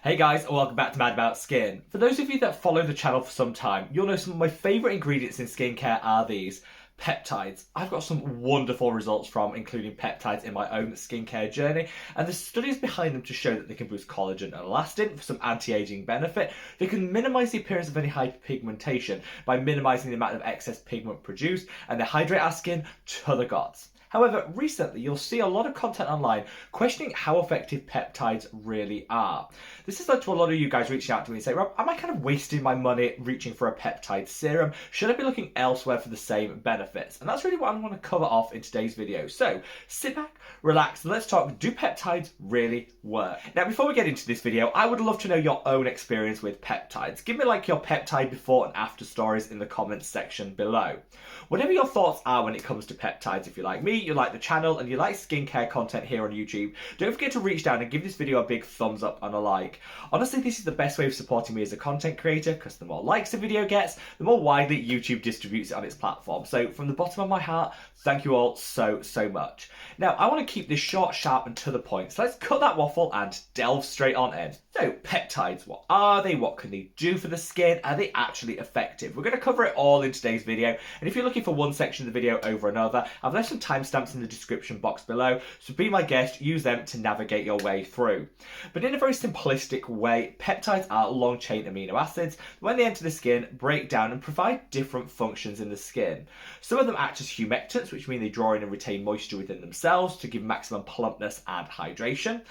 Hey guys, and welcome back to Mad About Skin. For those of you that follow the channel for some time, you'll know some of my favourite ingredients in skincare are these. Peptides. I've got some wonderful results from including peptides in my own skincare journey, and there's studies behind them to show that they can boost collagen and elastin for some anti-aging benefit. They can minimise the appearance of any hyperpigmentation by minimising the amount of excess pigment produced, and they hydrate our skin to the gods. However, recently you'll see a lot of content online questioning how effective peptides really are. This has led to a lot of you guys reaching out to me and saying, Rob, am I kind of wasting my money reaching for a peptide serum? Should I be looking elsewhere for the same benefits? And that's really what I want to cover off in today's video. So sit back, relax, and let's talk, do peptides really work? Now, before we get into this video, I would love to know your own experience with peptides. Give me like your peptide before and after stories in the comments section below. Whatever your thoughts are when it comes to peptides, if you're like me, you like the channel, and you like skincare content here on YouTube, don't forget to reach down and give this video a big thumbs up and a like. Honestly, this is the best way of supporting me as a content creator, because the more likes a video gets, the more widely YouTube distributes it on its platform. So from the bottom of my heart, thank you all so much. Now, I want to keep this short, sharp, and to the point, so let's cut that waffle and delve straight on in. So, peptides, what are they? What can they do for the skin? Are they actually effective? We're going to cover it all in today's video, and if you're looking for one section of the video over another, I've left some timestamps in the description box below, so be my guest, use them to navigate your way through. But in a very simplistic way, peptides are long-chain amino acids. When they enter the skin, break down and provide different functions in the skin. Some of them act as humectants, which mean they draw in and retain moisture within themselves to give maximum plumpness and hydration.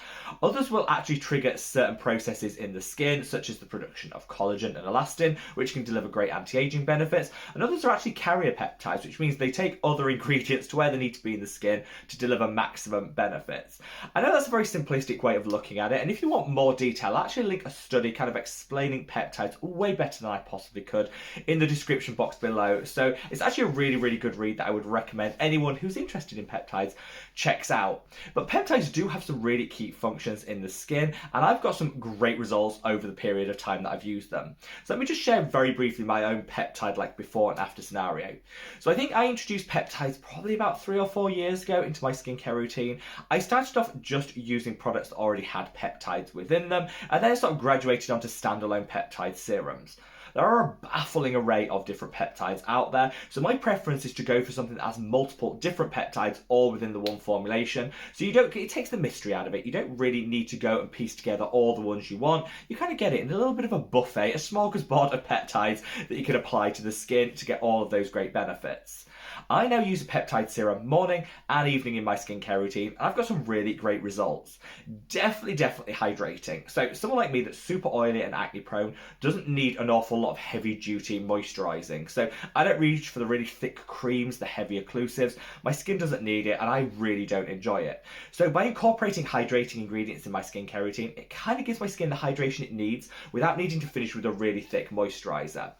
Others will actually trigger certain processes in the skin, such as the production of collagen and elastin, which can deliver great anti-aging benefits. And others are actually carrier peptides, which means they take other ingredients to where they need to be in the skin to deliver maximum benefits. I know that's a very simplistic way of looking at it, and if you want more detail, I'll actually link a study kind of explaining peptides way better than I possibly could in the description box below. So it's actually a really good read that I would recommend anyone who's interested in peptides checks out. But peptides do have some really key functions in the skin, and I've got some great results over the period of time that I've used them. So let me just share very briefly my own peptide like before and after scenario. So I think I introduced peptides probably about 3 or 4 years ago into my skincare routine. I started off just using products that already had peptides within them, and then I sort of graduated onto standalone peptide serums. There are a baffling array of different peptides out there, so my preference is to go for something that has multiple different peptides all within the one formulation, so it takes the mystery out of it. You don't really need to go and piece together all the ones you want. You kind of get it in a little bit of a buffet, a smorgasbord of peptides that you can apply to the skin to get all of those great benefits. I now use a peptide serum morning and evening in my skincare routine, and I've got some really great results. Definitely hydrating. So someone like me that's super oily and acne prone doesn't need an awful lot of heavy duty moisturising. So I don't reach for the really thick creams, the heavy occlusives. My skin doesn't need it, and I really don't enjoy it. So by incorporating hydrating ingredients in my skincare routine, it kind of gives my skin the hydration it needs without needing to finish with a really thick moisturiser.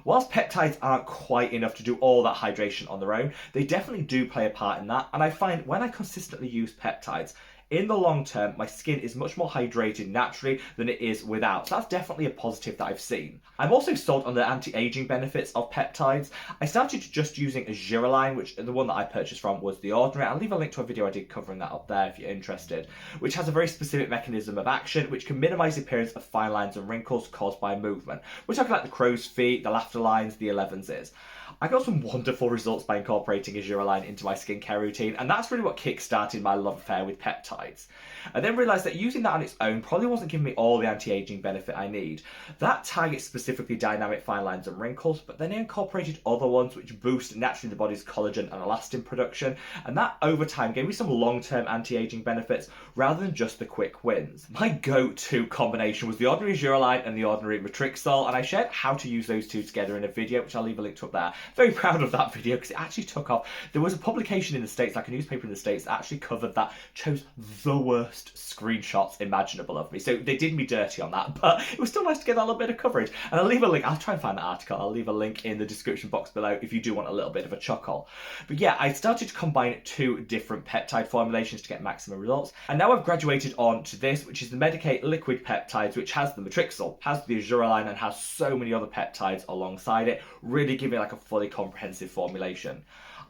Whilst peptides aren't quite enough to do all that hydration on their own, they definitely do play a part in that, and I find when I consistently use peptides, in the long term, my skin is much more hydrated naturally than it is without. So that's definitely a positive that I've seen. I'm also sold on the anti-aging benefits of peptides. I started just using a Giraline, which the one that I purchased from was the Ordinary. I'll leave a link to a video I did covering that up there if you're interested, which has a very specific mechanism of action which can minimise the appearance of fine lines and wrinkles caused by movement. We're talking like the crow's feet, the laughter lines, the 11s. I got some wonderful results by incorporating a Giraline into my skincare routine, and that's really what kick-started my love affair with peptides. I then realised that using that on its own probably wasn't giving me all the anti-aging benefit I need. That targets specifically dynamic fine lines and wrinkles, but then I incorporated other ones which boost naturally the body's collagen and elastin production, and that over time gave me some long-term anti-aging benefits rather than just the quick wins. My go-to combination was the Ordinary Giraline and the Ordinary Matrixol, and I shared how to use those two together in a video, which I'll leave a link to up there. Very proud of that video because it actually took off. There was a publication in the States, like a newspaper in the States, that actually covered that, chose the worst screenshots imaginable of me. So they did me dirty on that, but it was still nice to get that little bit of coverage. And I'll leave a link, I'll try and find that article, I'll leave a link in the description box below if you do want a little bit of a chuckle. But yeah, I started to combine 2 different peptide formulations to get maximum results. And now I've graduated on to this, which is the Medicate Liquid Peptides, which has the Matrixol, has the Giraline, and has so many other peptides alongside it, really giving like a fully comprehensive formulation.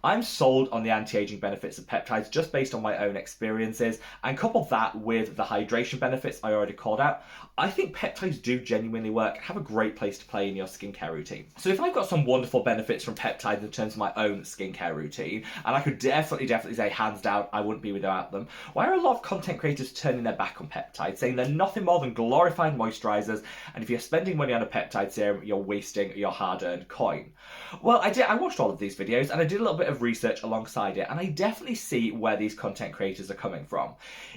I'm sold on the anti-aging benefits of peptides just based on my own experiences, and couple that with the hydration benefits I already called out, I think peptides do genuinely work, have a great place to play in your skincare routine. So if I've got some wonderful benefits from peptides in terms of my own skincare routine, and I could definitely say hands down I wouldn't be without them, why are a lot of content creators turning their back on peptides, saying they're nothing more than glorified moisturisers, and if you're spending money on a peptide serum, you're wasting your hard-earned coin? Well, I watched all of these videos and I did a little bit of research alongside it, and I definitely see where these content creators are coming from.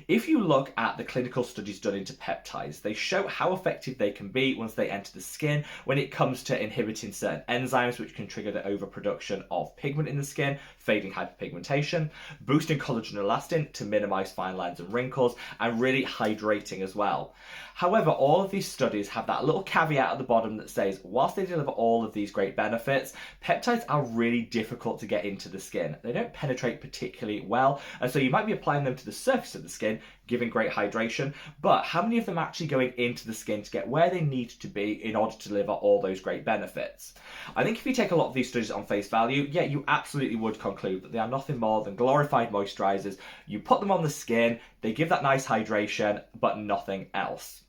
If you look at the clinical studies done into peptides, they show how effective they can be once they enter the skin when it comes to inhibiting certain enzymes which can trigger the overproduction of pigment in the skin, fading hyperpigmentation, boosting collagen and elastin to minimise fine lines and wrinkles, and really hydrating as well. However, all of these studies have that little caveat at the bottom that says, whilst they deliver all of these great benefits, peptides are really difficult to get into the skin. They don't penetrate particularly well, and so you might be applying them to the surface of the skin, giving great hydration, but how many of them are actually going into the skin to get where they need to be in order to deliver all those great benefits? I think if you take a lot of these studies on face value, yeah, you absolutely would conclude that they are nothing more than glorified moisturisers. You put them on the skin, they give that nice hydration, but nothing else.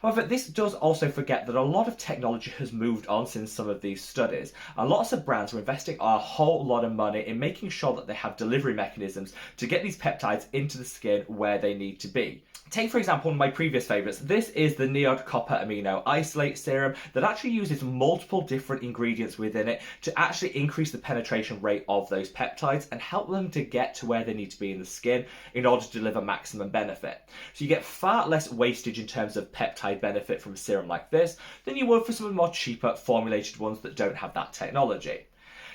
However, this does also forget that a lot of technology has moved on since some of these studies, and lots of brands are investing a whole lot of money in making sure that they have delivery mechanisms to get these peptides into the skin where they need to be. Take, for example, one of my previous favourites. This is the Neod Copper Amino Isolate Serum that actually uses multiple different ingredients within it to actually increase the penetration rate of those peptides and help them to get to where they need to be in the skin in order to deliver maximum benefit. So you get far less wastage in terms of peptide benefit from a serum like this than you would for some of the more cheaper formulated ones that don't have that technology.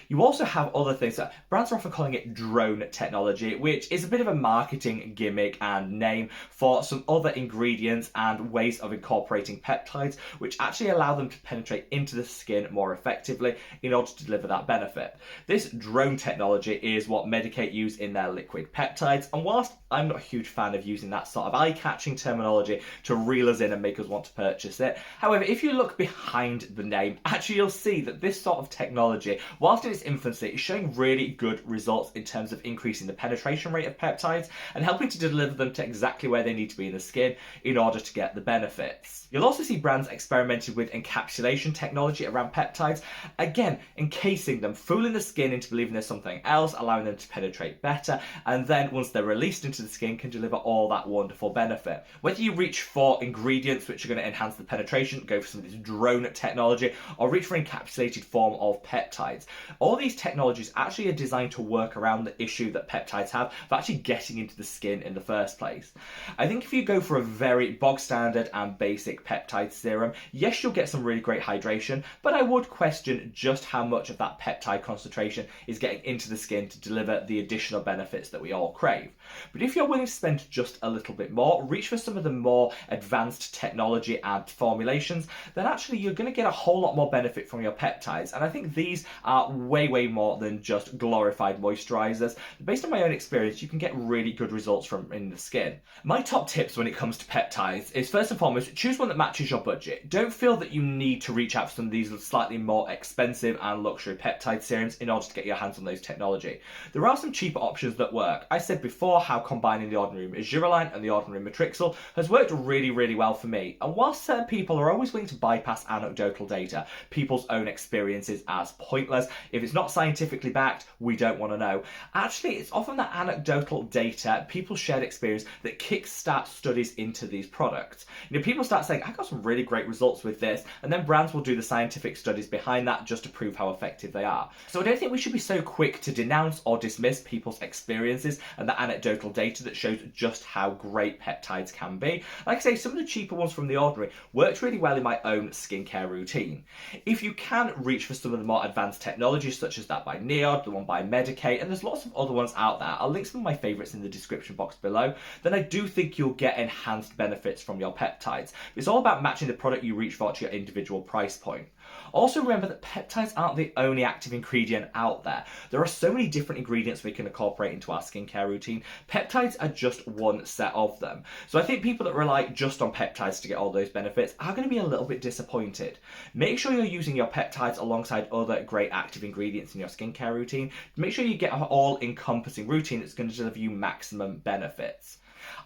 You also have other things that brands are often calling it drone technology, which is a bit of a marketing gimmick and name for some other ingredients and ways of incorporating peptides, which actually allow them to penetrate into the skin more effectively in order to deliver that benefit. This drone technology is what Medik8 use in their liquid peptides, and whilst I'm not a huge fan of using that sort of eye-catching terminology to reel us in and make us want to purchase it, however, if you look behind the name, actually you'll see that this sort of technology, whilst in its infancy, is showing really good results in terms of increasing the penetration rate of peptides and helping to deliver them to exactly where they need to be in the skin in order to get the benefits. You'll also see brands experimenting with encapsulation technology around peptides, again encasing them, fooling the skin into believing there's something else, allowing them to penetrate better, and then once they're released into the skin can deliver all that wonderful benefit. Whether you reach for ingredients which are going to enhance the penetration, go for some of this drone technology, or reach for encapsulated form of peptides, all these technologies actually are designed to work around the issue that peptides have of actually getting into the skin in the first place. I think if you go for a very bog standard and basic peptide serum, yes, you'll get some really great hydration, but I would question just how much of that peptide concentration is getting into the skin to deliver the additional benefits that we all crave. But if you're willing to spend just a little bit more, reach for some of the more advanced technology and formulations, then actually you're going to get a whole lot more benefit from your peptides. And I think these are way more than just glorified moisturisers. Based on my own experience, you can get really good results from in the skin. My top tips when it comes to peptides is, first and foremost, choose one that matches your budget. Don't feel that you need to reach out for some of these slightly more expensive and luxury peptide serums in order to get your hands on those technology. There are some cheaper options that work. I said before how combining the Ordinary Azuraline and the Ordinary Matrixyl has worked really well for me. And whilst certain people are always willing to bypass anecdotal data, people's own experiences as pointless, if it's not scientifically backed, we don't want to know. Actually, it's often that anecdotal data, people's shared experience, that kickstart studies into these products. You know, people start saying, I got some really great results with this, and then brands will do the scientific studies behind that just to prove how effective they are. So I don't think we should be so quick to denounce or dismiss people's experiences and the anecdotal data that shows just how great peptides can be. Like I say, some of the cheaper ones from The Ordinary worked really well in my own skincare routine. If you can reach for some of the more advanced technologies such as that by Neod, the one by Medik8, and there's lots of other ones out there, I'll link some of my favourites in the description box below, then I do think you'll get enhanced benefits from your peptides. It's all about matching the product you reach for to your individual price point. Also remember that peptides aren't the only active ingredient out there. There are so many different ingredients we can incorporate into our skincare routine. Peptides peptides are just one set of them. So I think people that rely just on peptides to get all those benefits are going to be a little bit disappointed. Make sure you're using your peptides alongside other great active ingredients in your skincare routine. Make sure you get an all-encompassing routine that's going to deliver you maximum benefits.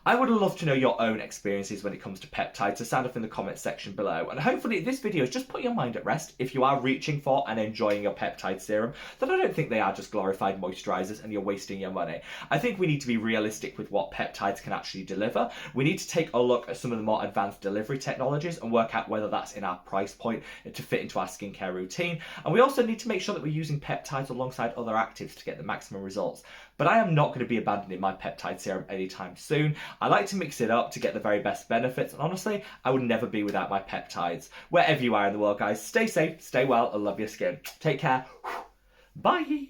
I would love to know your own experiences when it comes to peptides, so sound off in the comments section below. And hopefully this video has just put your mind at rest if you are reaching for and enjoying your peptide serum. Then I don't think they are just glorified moisturisers and you're wasting your money. I think we need to be realistic with what peptides can actually deliver. We need to take a look at some of the more advanced delivery technologies and work out whether that's in our price point to fit into our skincare routine. And we also need to make sure that we're using peptides alongside other actives to get the maximum results. But I am not going to be abandoning my peptide serum anytime soon. I like to mix it up to get the very best benefits, and honestly, I would never be without my peptides. Wherever you are in the world, guys, stay safe, stay well, and love your skin. Take care. Bye.